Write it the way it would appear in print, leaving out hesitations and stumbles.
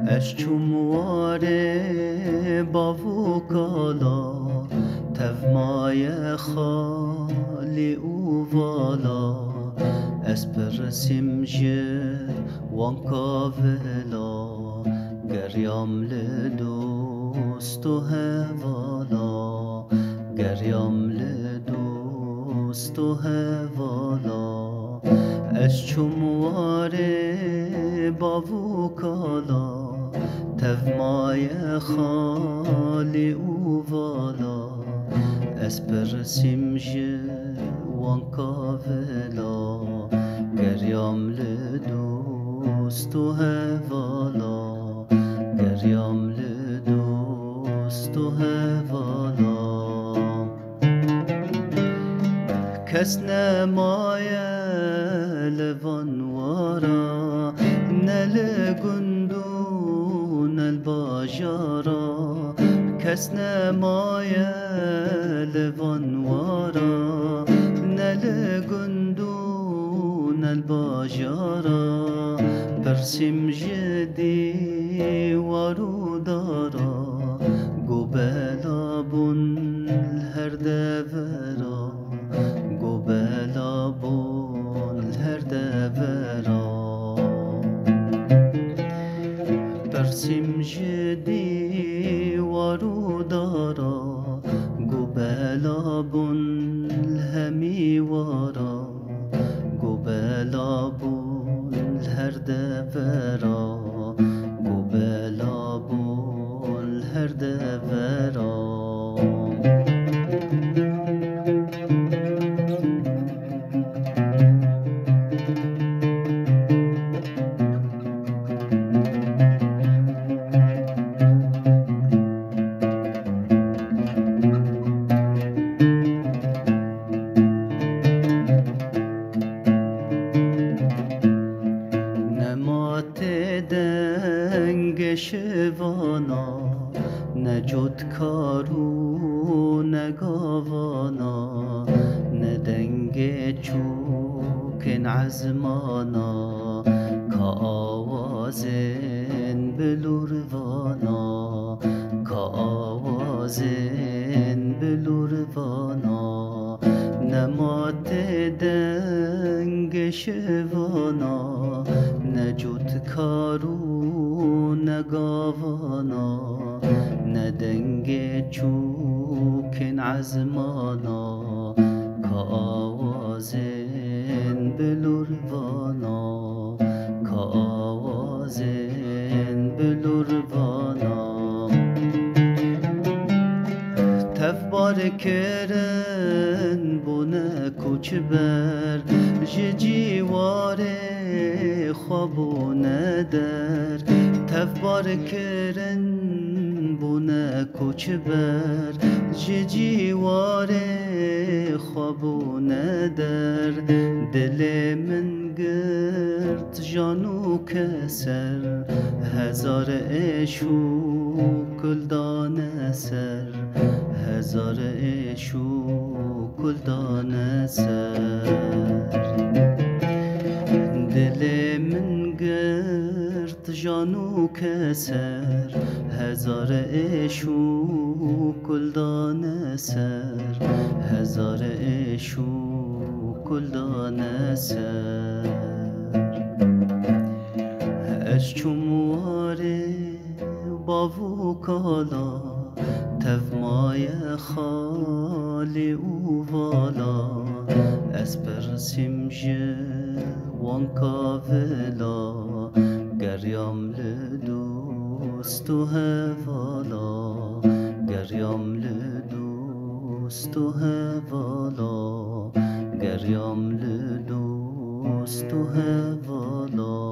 اش چومواره باو کالا تفمای خالی او والا اسپرسیم جه وانکا ولا گریام لدوست و هوالا گریام لدوست و هوالا اش چومواره باو کالا تفمای خالی او والا اسپرسیم جه وانکا ولا گریام لدوست و هوالا گریام لدوست و هوالا کس نمایه لوان وارا نل گندون الباجارا کس نمایه لوان وارا نل گندون الباجارا پرسیم جدی وارو دارا گوبلا بون هر دورا گوبلا بون هر دورا پرسیم جدی وارو دارا گوبلا بون همی وارا گوبلا بون هر دورا گوبلا بون هر دورا دنگ شوانا نه جدکارو نه گاوانا نه دنگ چوکن عزمانا که آوازن بلوروانا که آوازن بلوروانا نمات دنگ شوانا نه جدکارو نه گاوانا نه دنگ چوکن عزمانا که آوازن بلوروانا که آوازن بلوروانا تفبار کرن بونه کوچبر جیواره خوابو ندر تفبار کرن بونه کوچبر جیواره خوابو ندر دل من گرد جانو کسر هزار عشو کلدان سر هزار عشو کلدان سر دل من گرد جانو کسر هزار عشو کلدان سر هزار عشو کلدان سر اش چومواره باو کالا تفمای خالی او والا اسپرسیم جه وانکا ولا گریام لدوست و هوالا گریام لدوست و هوالا گریام لدوست و هوالا